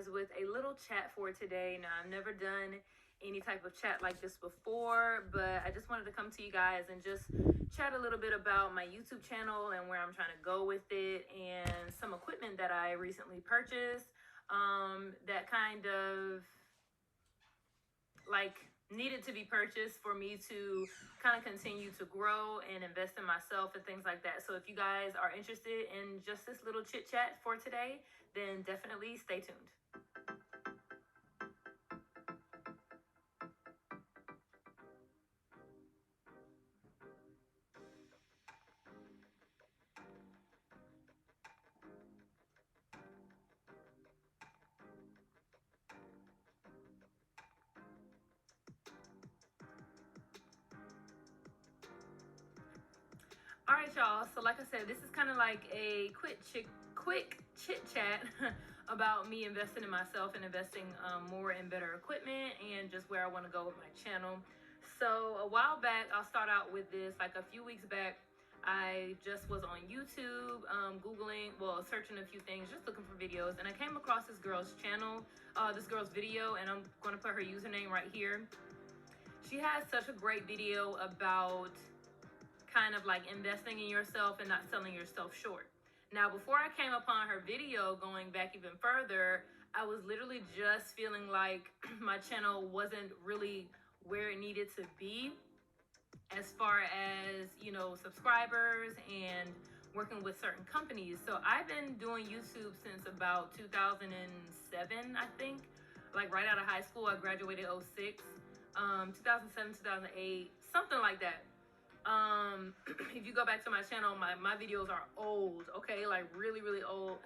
guys with a little chat for today. Now, I've never done any type of chat like this before, but I just wanted to come to you guys and just chat a little bit about my YouTube channel and where I'm trying to go with it, and some equipment that I recently purchased that kind of like needed to be purchased for me to kind of continue to grow and invest in myself and things like that. So if you guys are interested in just this little chit chat for today, then definitely stay tuned. All right, y'all. So like I said, this is kind of like a quick chit chat about me investing in myself and investing more in better equipment and just where I want to go with my channel. So a while back, I'll start out with this. Like a few weeks back, I just was on YouTube, Googling, well, searching a few things, just looking for videos. And I came across this girl's channel, this girl's video, and I'm going to put her username right here. She has such a great video about kind of like investing in yourself and not selling yourself short. Now, before I came upon her video, going back even further, I was literally just feeling like my channel wasn't really where it needed to be as far as, you know, subscribers and working with certain companies. So I've been doing YouTube since about 2007, I think, like right out of high school. I graduated 06, 2007, 2008, something like that. If you go back to my channel, my videos are old, okay, like really old.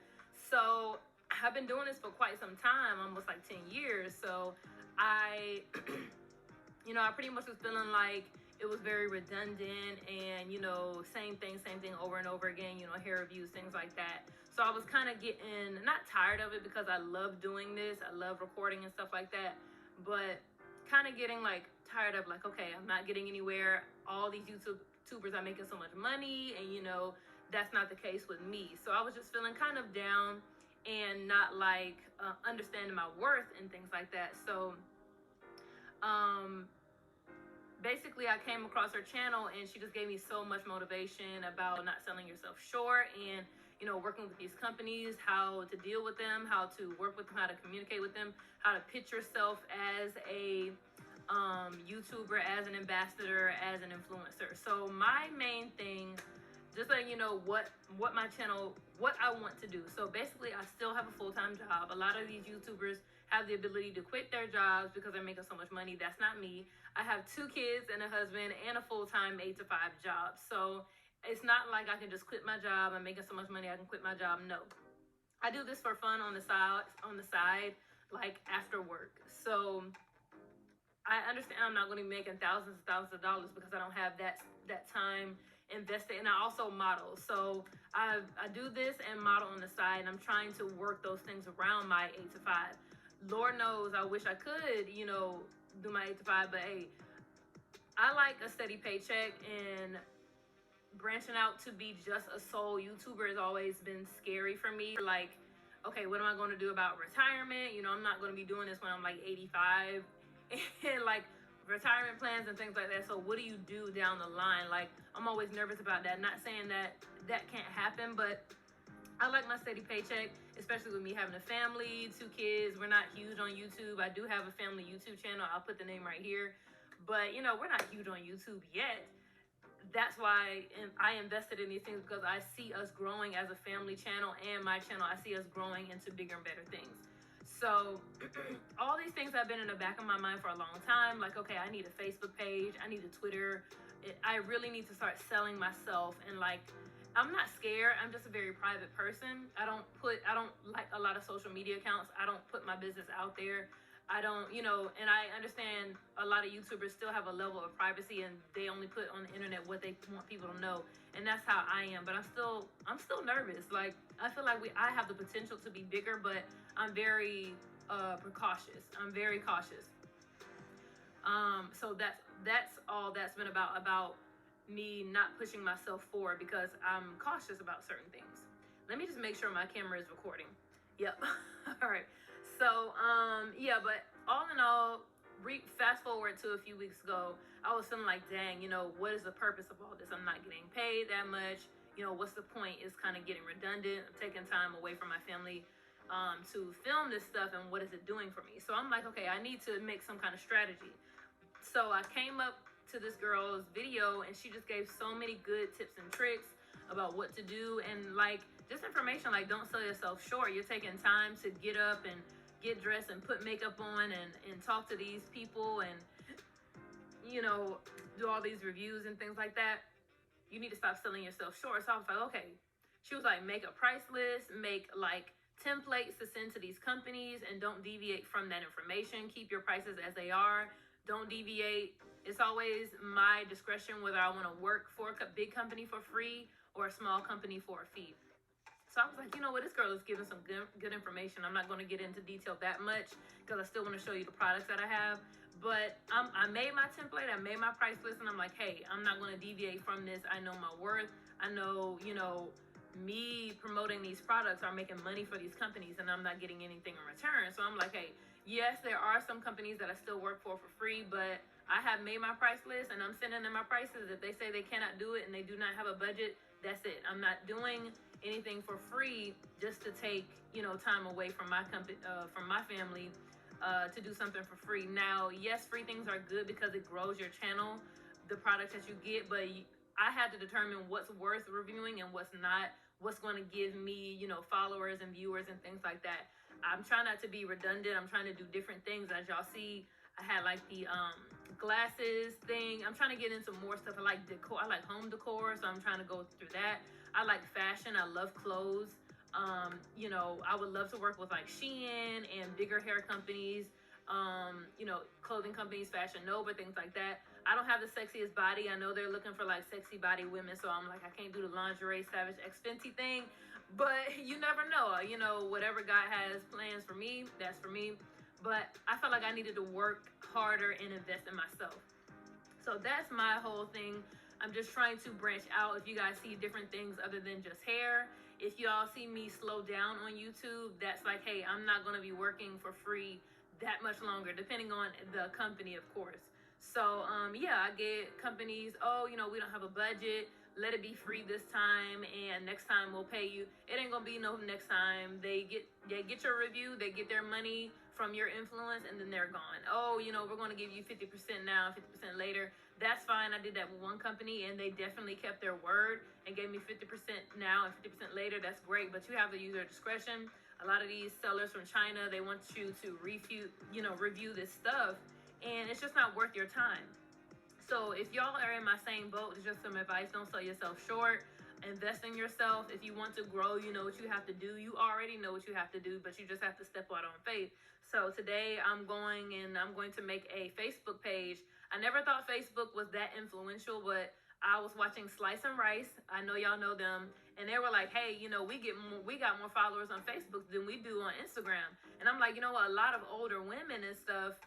So I've been doing this for quite some time, almost like 10 years. So I I pretty much was feeling like it was very redundant and, same thing over and over again, hair reviews, things like that. So I was kind of getting, not tired of it, because I love doing this, I love recording and stuff like that, but kind of getting like tired of like, okay, I'm not getting anywhere. All these YouTubers are making so much money, and that's not the case with me. So I was just feeling kind of down and not like understanding my worth and things like that. So basically I came across her channel, and she just gave me so much motivation about not selling yourself short, and working with these companies, how to deal with them, how to work with them, how to communicate with them, how to pitch yourself as a YouTuber, as an ambassador, as an influencer. So my main thing, just letting you know what my channel, what I want to do. So basically, I still have a full-time job. A lot of these YouTubers have the ability to quit their jobs because they're making so much money. That's not me. I have 2 kids and a husband and a full-time 8-to-5 job. So it's not like I can just quit my job. I'm making so much money, I can quit my job. No, I do this for fun on the side, like after work. So I understand I'm not going to be making thousands of dollars because I don't have that time invested. And I also model. So I do this and model on the side, and I'm trying to work those things around my 8-to-5. Lord knows I wish I could, do my 8-to-5, but hey, I like a steady paycheck, and branching out to be just a sole YouTuber has always been scary for me. Like, okay, what am I going to do about retirement? I'm not going to be doing this when I'm like 85 and like retirement plans and things like that. So what do you do down the line? Like, I'm always nervous about that. Not saying that can't happen, but I like my steady paycheck, especially with me having a family, 2 kids. We're not huge on YouTube. I do have a family YouTube channel. I'll put the name right here. But, we're not huge on YouTube yet. That's why I invested in these things, because I see us growing as a family channel, and my channel, I see us growing into bigger and better things. So all these things have been in the back of my mind for a long time. Like, okay, I need a Facebook page, I need a Twitter. I really need to start selling myself. And like, I'm not scared. I'm just a very private person. I don't like a lot of social media accounts. I don't put my business out there. I don't, and I understand a lot of YouTubers still have a level of privacy, and they only put on the internet what they want people to know. And that's how I am. But I'm still nervous. Like, I feel like I have the potential to be bigger, but I'm very precautious. I'm very cautious. So that's all that's been about me not pushing myself forward, because I'm cautious about certain things. Let me just make sure my camera is recording. Yep. All right. So yeah, but all in all, fast forward to a few weeks ago, I was feeling like, dang, what is the purpose of all this? I'm not getting paid that much. What's the point? It's kind of getting redundant. I'm taking time away from my family to film this stuff, and what is it doing for me? So I'm like, okay, I need to make some kind of strategy. So I came up to this girl's video, and she just gave so many good tips and tricks about what to do, and like just information like, don't sell yourself short. You're taking time to get up and get dressed and put makeup on and talk to these people and do all these reviews and things like that. You need to stop selling yourself short. So I was like, okay. She was like, make a price list, make like templates to send to these companies, and don't deviate from that information. Keep your prices as they are. Don't deviate. It's always my discretion whether I want to work for a big company for free or a small company for a fee. So I was like, this girl is giving some good information. I'm not going to get into detail that much because I still want to show you the products that I have. But I made my template, I made my price list, and I'm like, hey, I'm not going to deviate from this. I know my worth. I know, me promoting these products are making money for these companies, and I'm not getting anything in return. So I'm like, hey, yes, there are some companies that I still work for free, but I have made my price list, and I'm sending them my prices. If they say they cannot do it and they do not have a budget, that's it. I'm not doing anything for free just to take time away from my company, from my family, to do something for free. Now, yes, free things are good because it grows your channel, the products that you get, but I had to determine what's worth reviewing and what's not, what's going to give me followers and viewers and things like that. I'm trying not to be redundant. I'm trying to do different things. As y'all see, I had like the glasses thing. I'm trying to get into more stuff. I like decor. I like home decor, so I'm trying to go through that. I like fashion. I love clothes. I would love to work with like Shein and bigger hair companies, clothing companies, Fashion Nova, things like that. I don't have the sexiest body. I know they're looking for like sexy body women, so I'm like, I can't do the lingerie Savage X Fenty thing, but you never know. Whatever God has plans for me, that's for me. But I felt like I needed to work harder and invest in myself. So that's my whole thing. I'm just trying to branch out. If you guys see different things other than just hair, if y'all see me slow down on YouTube, that's like, hey, I'm not going to be working for free that much longer, depending on the company, of course. So, yeah, I get companies, we don't have a budget. Let it be free this time, and next time we'll pay you. It ain't gonna be no next time. They get your review, they get their money from your influence, and then they're gone. We're gonna give you 50% now, 50% later. That's fine. I did that with one company, and they definitely kept their word and gave me 50% now and 50% later. That's great, but you have to use your discretion. A lot of these sellers from China, they want you to review this stuff, and it's just not worth your time. So if y'all are in my same boat, it's just some advice. Don't sell yourself short. Invest in yourself. If you want to grow, you know what you have to do. You already know what you have to do, but you just have to step out on faith. So today I'm going to make a Facebook page. I never thought Facebook was that influential, but I was watching Slice and Rice. I know y'all know them. And they were like, hey, we got more followers on Facebook than we do on Instagram. And I'm like, a lot of older women and stuff,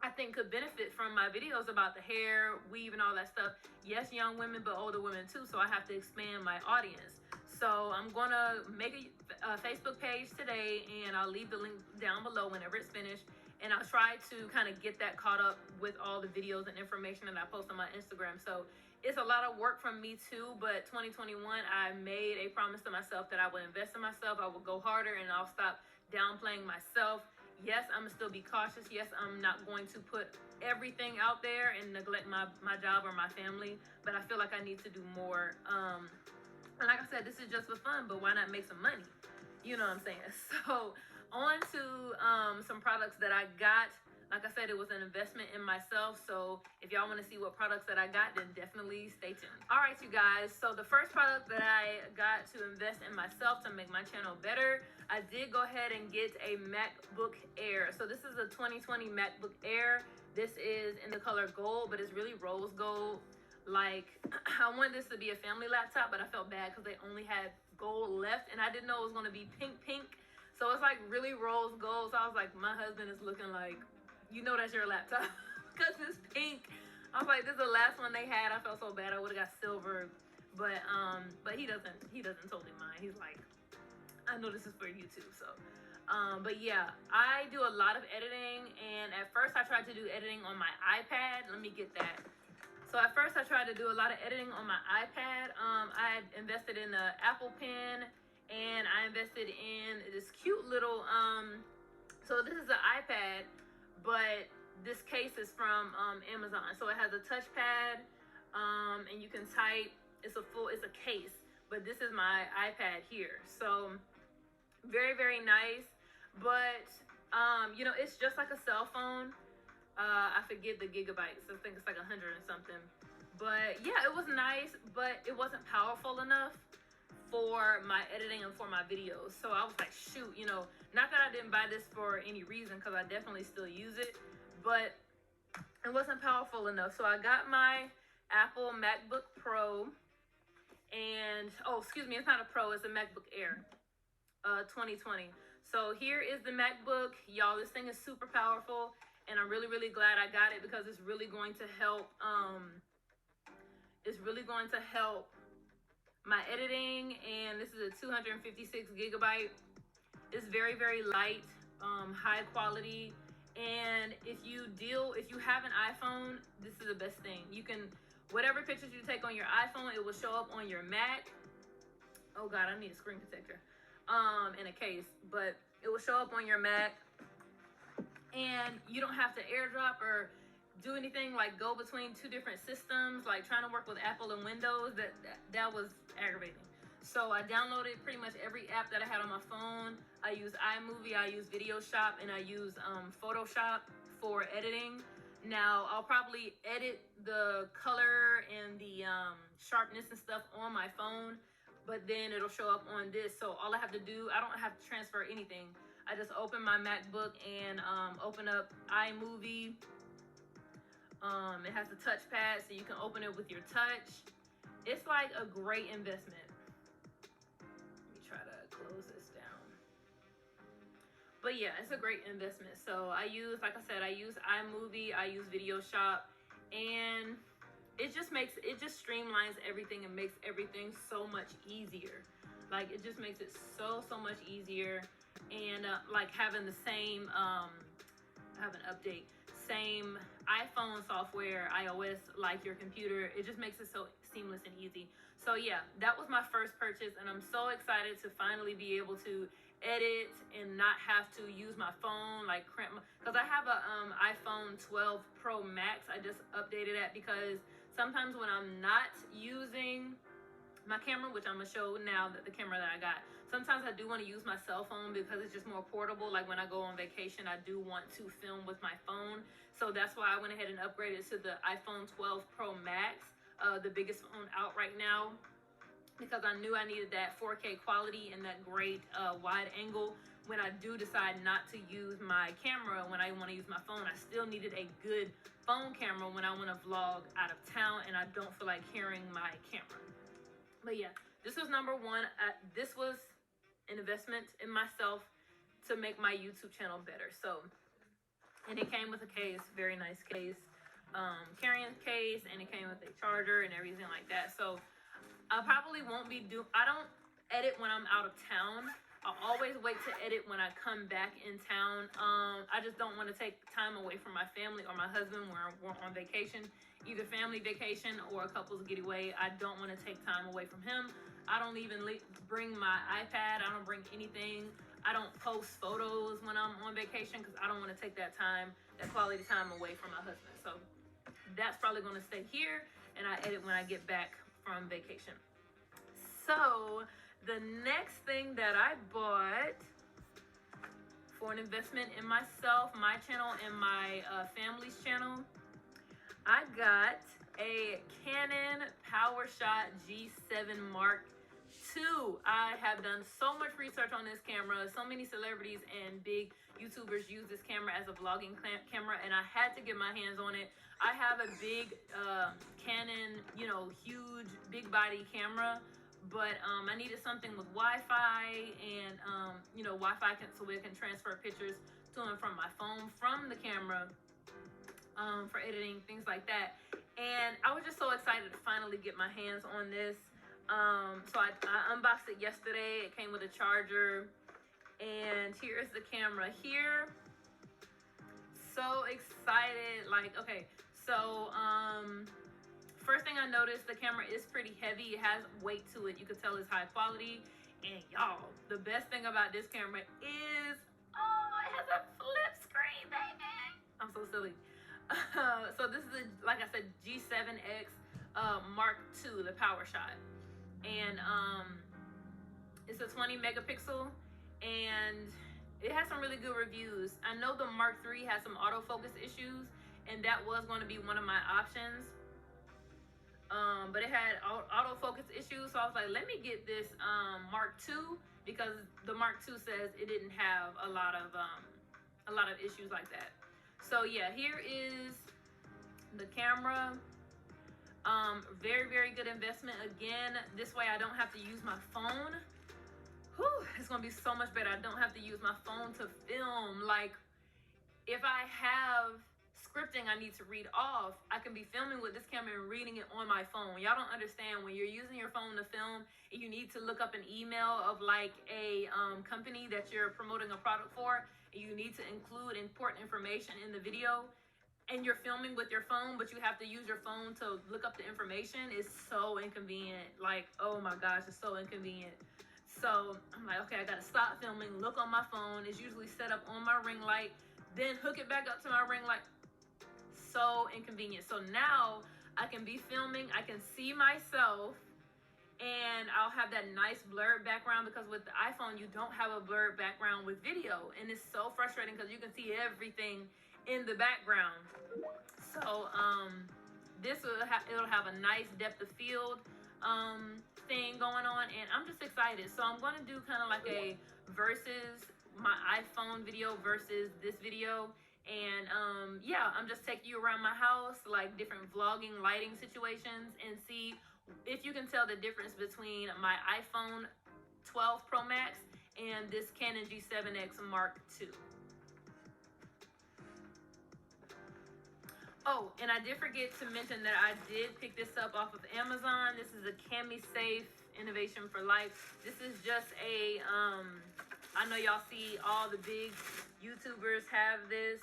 I think, could benefit from my videos about the hair, weave, and all that stuff. Yes, young women, but older women too. So I have to expand my audience. So I'm going to make a Facebook page today, and I'll leave the link down below whenever it's finished. And I'll try to kind of get that caught up with all the videos and information that I post on my Instagram. So it's a lot of work from me too, but 2021, I made a promise to myself that I would invest in myself. I will go harder, and I'll stop downplaying myself. Yes, I'm gonna still be cautious. Yes, I'm not going to put everything out there and neglect my job or my family, but I feel like I need to do more. And like I said, this is just for fun, but why not make some money? You know what I'm saying? So on to some products that I got. Like I said, it was an investment in myself. So if y'all want to see what products that I got, then definitely stay tuned. All right, you guys. So the first product that I got to invest in myself to make my channel better, I did go ahead and get a MacBook Air. So this is a 2020 MacBook Air. This is in the color gold, but it's really rose gold. Like, I wanted this to be a family laptop, but I felt bad because they only had gold left, and I didn't know it was going to be pink. So it's like really rose gold. So I was like, my husband is looking like, that's your laptop because it's pink. I was like, this is the last one they had. I felt so bad. I would have got silver, but he doesn't totally mind. He's like, I know this is for YouTube. So But yeah, I do a lot of editing, and at first I tried to do editing on my iPad. Let me get that. So at first I tried to do a lot of editing on my iPad. I invested in the Apple Pen, and I invested in this cute little, so this is an iPad, but this case is from Amazon. So it has a touchpad, and you can type. It's a case, but this is my iPad here. So very, very nice. But you know, it's just like a cell phone. I forget the gigabytes. I think it's like 100 or something. But yeah, it was nice, but it wasn't powerful enough for my editing and for my videos. So I was like, shoot, you know, not that I didn't buy this for any reason, because I definitely still use it, but it wasn't powerful enough. So I got my Apple MacBook Pro, and oh, excuse me, it's not a Pro, it's a MacBook Air 2020. So here is the MacBook. Y'all, this thing is super powerful, and I'm really, really glad I got it, because it's really going to help my editing. And this is a 256 gigabyte. It's very, very light, high quality. And if you have an iPhone, this is the best thing. You can, whatever pictures you take on your iPhone, it will show up on your Mac. Oh God, I need a screen protector in a case, but it will show up on your Mac, and you don't have to airdrop or do anything like go between two different systems, like trying to work with Apple and Windows. That was aggravating. So I downloaded pretty much every app that I had on my phone. I use Imovie, I use Videoshop, and I use Photoshop for editing. Now I'll probably edit the color and the sharpness and stuff on my phone, but then it'll show up on this. So all I have to do, I don't have to transfer anything. I just open my MacBook and open up iMovie. It has a touchpad, so you can open it with your touch. It's like a great investment. Let me try to close this down. But yeah, it's a great investment. So I use, like I said, I use iMovie, I use Videoshop, and it just streamlines everything and makes everything so much easier. Like, it just makes it so much easier. And like having the same have an update, same iPhone software, iOS, like your computer, it just makes it so seamless and easy. So yeah, that was my first purchase, and I'm so excited to finally be able to edit and not have to use my phone, like because I have a iPhone 12 Pro Max. I just updated that because sometimes when I'm not using my camera, which I'm gonna show now, that the camera that I got, sometimes I do want to use my cell phone because it's just more portable. Like when I go on vacation, I do want to film with my phone. So that's why I went ahead and upgraded to the iPhone 12 Pro Max, the biggest phone out right now, because I knew I needed that 4K quality and that great wide angle. When I do decide not to use my camera, when I want to use my phone, I still needed a good phone camera when I want to vlog out of town and I don't feel like carrying my camera. But yeah, this was number one. This was an investment in myself to make my YouTube channel better. So, and it came with a case, very nice case, carrying case, and it came with a charger and everything like that. So I probably won't be I don't edit when I'm out of town. I'll always wait to edit when I come back in town. I just don't want to take time away from my family or my husband when we're on vacation, either family vacation or a couple's getaway. I don't want to take time away from him. I don't even bring my iPad. I don't bring anything. I don't post photos when I'm on vacation because I don't want to take that time, that quality time away from my husband. So that's probably going to stay here, and I edit when I get back from vacation. So the next thing that I bought for an investment in myself, my channel, and my family's channel, I got a Canon Powershot G7 Mark II. I have done so much research on this camera. So many celebrities and big YouTubers use this camera as a vlogging camera, and I had to get my hands on it. I have a big Canon, huge big body camera, but I needed something with Wi-Fi and Wi-Fi so it can transfer pictures to and from my phone from the camera for editing, things like that. And I was just so excited to finally get my hands on this. So I unboxed it yesterday. It came with a charger And here's the camera here. So excited. Like, okay, so first thing I noticed, the camera is pretty heavy. It has weight to it. You can tell it's high quality. And y'all, the best thing about this camera is, oh, it has a flip screen, baby. I'm so silly. So this is, like I said, G7x Mark II, the Powershot. And it's a 20 megapixel, and it has some really good reviews. I know the Mark III has some autofocus issues, and that was going to be one of my options. But it had autofocus issues, so I was like, let me get this Mark II, because the Mark II says it didn't have a lot of issues like that. So yeah, here is the camera. Very, very good investment. Again, this way I don't have to use my phone. Whew, it's gonna be so much better. I don't have to use my phone to film. Like, if I have scripting I need to read off, I can be filming with this camera and reading it on my phone. Y'all don't understand, when you're using your phone to film and you need to look up an email of like a company that you're promoting a product for, and you need to include important information in the video, and you're filming with your phone, but you have to use your phone to look up the information, it's so inconvenient. Like, oh my gosh, it's so inconvenient. So I'm like, okay, I gotta stop filming, look on my phone. It's usually set up on my ring light, then hook it back up to my ring light. So inconvenient. So now I can be filming, I can see myself, and I'll have that nice blurred background, because with the iPhone you don't have a blurred background with video, and it's so frustrating because you can see everything in the background. So this it'll have a nice depth of field thing going on, and I'm just excited. So I'm going to do kind of like a versus my iPhone video versus this video. And yeah, I'm just taking you around my house, like different vlogging lighting situations, and see if you can tell the difference between my iPhone 12 Pro Max and this Canon G7X Mark II. Oh, and I did forget to mention that I did pick this up off of Amazon. This is a Cami Safe Innovation for Life. This is just a I know y'all see all the big YouTubers have this.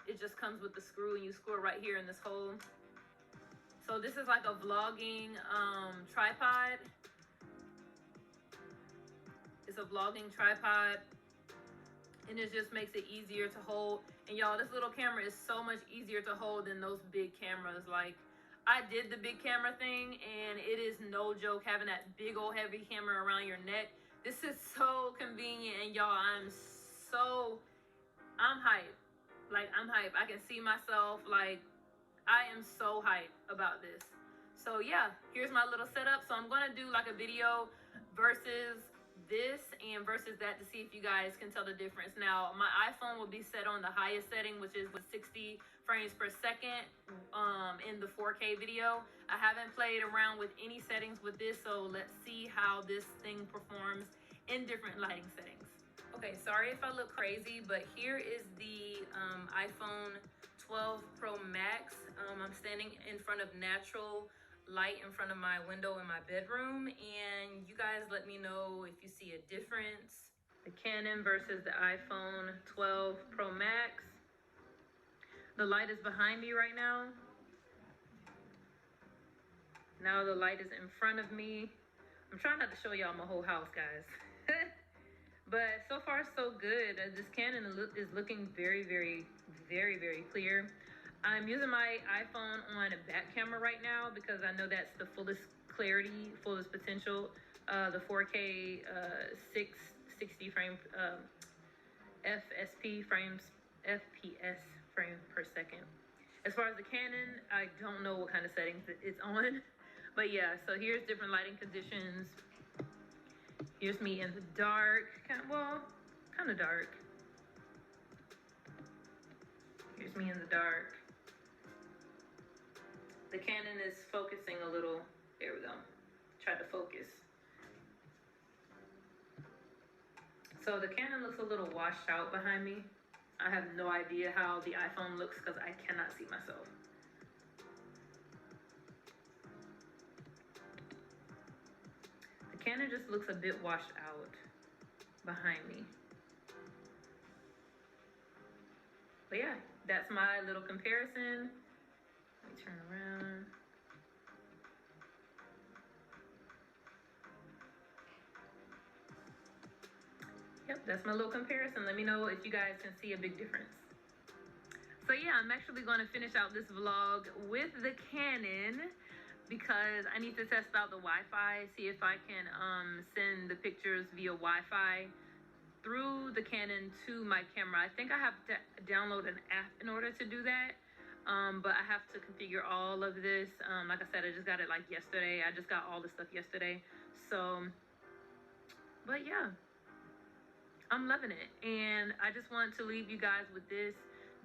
It just comes with the screw, and you screw it right here in this hole. So this is like a vlogging tripod. It's a vlogging tripod, and it just makes it easier to hold. And y'all, this little camera is so much easier to hold than those big cameras. Like, I did the big camera thing, and it is no joke having that big old heavy camera around your neck. This is so convenient, and y'all, I'm hyped. Like, I'm hyped. I can see myself. Like, I am so hyped about this. So yeah, here's my little setup. So I'm gonna do like a video versus this and versus that to see if you guys can tell the difference. Now, my iPhone will be set on the highest setting, which is with 60 frames per second in the 4K video. I haven't played around with any settings with this, so let's see how this thing performs in different lighting settings. Okay, sorry if I look crazy, but here is the iPhone 12 Pro Max. I'm standing in front of natural light in front of my window in my bedroom, and you guys let me know if you see a difference. The Canon versus the iPhone 12 Pro Max. The light is behind me right now. Now the light is in front of me. I'm trying not to show y'all my whole house, guys. But so far so good. This Canon is looking very, very, very, very clear. I'm using my iPhone on a back camera right now because I know that's the fullest clarity, fullest potential. The 4K 660 frame FPS frames per second. As far as the Canon, I don't know what kind of settings it's on. But yeah, so here's different lighting conditions. Here's me in the dark, kind of dark. Here's me in the dark. The Canon is focusing a little. There we go. Try to focus. So the Canon looks a little washed out behind me. I have no idea how the iPhone looks because I cannot see myself. The Canon just looks a bit washed out. behind me. But yeah, that's my little comparison. Let me turn around. Yep, that's my little comparison. Let me know if you guys can see a big difference. So yeah, I'm actually going to finish out this vlog with the Canon because I need to test out the Wi-Fi, see if I can send the pictures via Wi-Fi through the Canon to my camera. I think I have to download an app in order to do that. But I have to configure all of this. Like I said, I just got it like yesterday. I just got all the stuff yesterday. So, but yeah, I'm loving it. And I just want to leave you guys with this.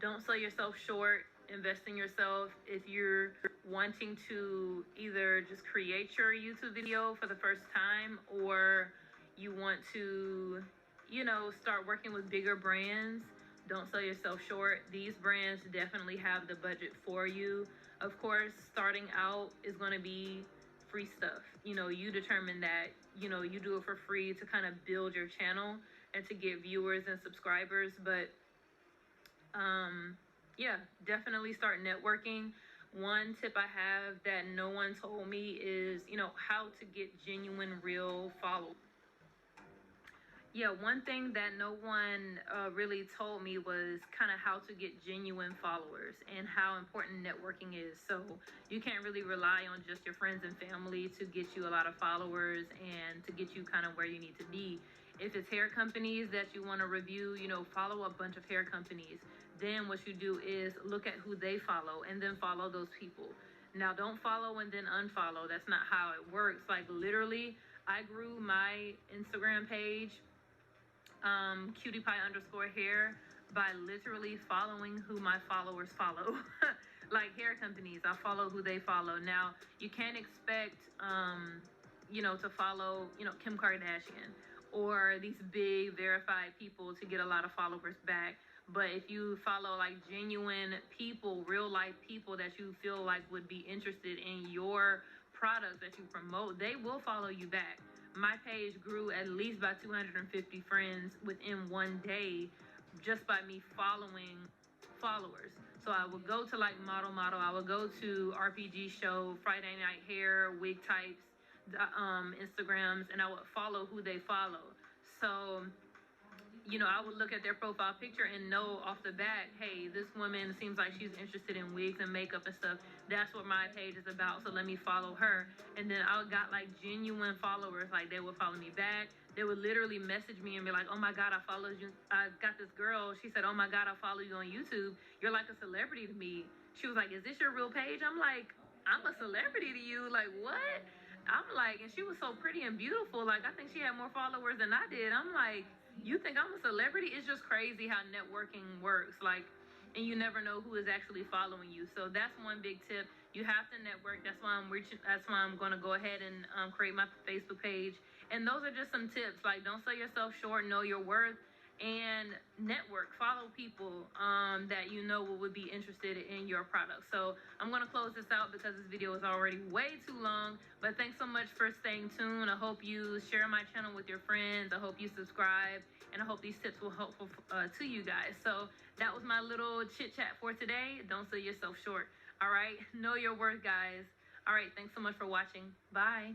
Don't sell yourself short. Invest in yourself. If you're wanting to either just create your YouTube video for the first time, or you want to, you know, start working with bigger brands, don't sell yourself short. These brands definitely have the budget for you. Of course, starting out is going to be free stuff. You know, you determine that, you know, you do it for free to kind of build your channel and to get viewers and subscribers. But yeah, definitely start networking. One tip I have that no one told me is, you know, how to get genuine, real followers. Yeah, one thing that no one really told me was kind of how to get genuine followers and how important networking is. So you can't really rely on just your friends and family to get you a lot of followers and to get you kind of where you need to be. If it's hair companies that you want to review, you know, follow a bunch of hair companies. Then what you do is look at who they follow and then follow those people. Now, don't follow and then unfollow. That's not how it works. Like, literally, I grew my Instagram page, cutie_pie_hair, by literally following who my followers follow. Like hair companies, I follow who they follow. Now, you can't expect, you know, to follow, you know, Kim Kardashian or these big verified people to get a lot of followers back. But if you follow like genuine people, real life people that you feel like would be interested in your products that you promote, they will follow you back. My page grew at least by 250 friends within one day just by me following followers. So I would go to like Model, I would go to RPG Show, Friday Night Hair, Wig Types, Instagrams, and I would follow who they follow. So, you know, I would look at their profile picture and know off the bat, hey, this woman seems like she's interested in wigs and makeup and stuff. That's what my page is about, so let me follow her. And then I got like genuine followers. Like, they would follow me back. They would literally message me and be like, oh my God, I followed you. I got this girl. She said, oh my God, I follow you on YouTube. You're like a celebrity to me. She was like, is this your real page? I'm like, I'm a celebrity to you. Like, what? I'm like, and she was so pretty and beautiful. Like, I think she had more followers than I did. I'm like, you think I'm a celebrity? It's just crazy how networking works. Like, and you never know who is actually following you. So that's one big tip. You have to network. That's why I'm going to go ahead and create my Facebook page. And those are just some tips. Like, don't sell yourself short. Know your worth. And network. Follow people that you know would be interested in your product. So I'm going to close this out because this video is already way too long. But thanks so much for staying tuned. I hope you share my channel with your friends. I hope you subscribe. And I hope these tips will help to you guys. So that was my little chit chat for today. Don't sell yourself short. All right. Know your worth, guys. All right. Thanks so much for watching. Bye.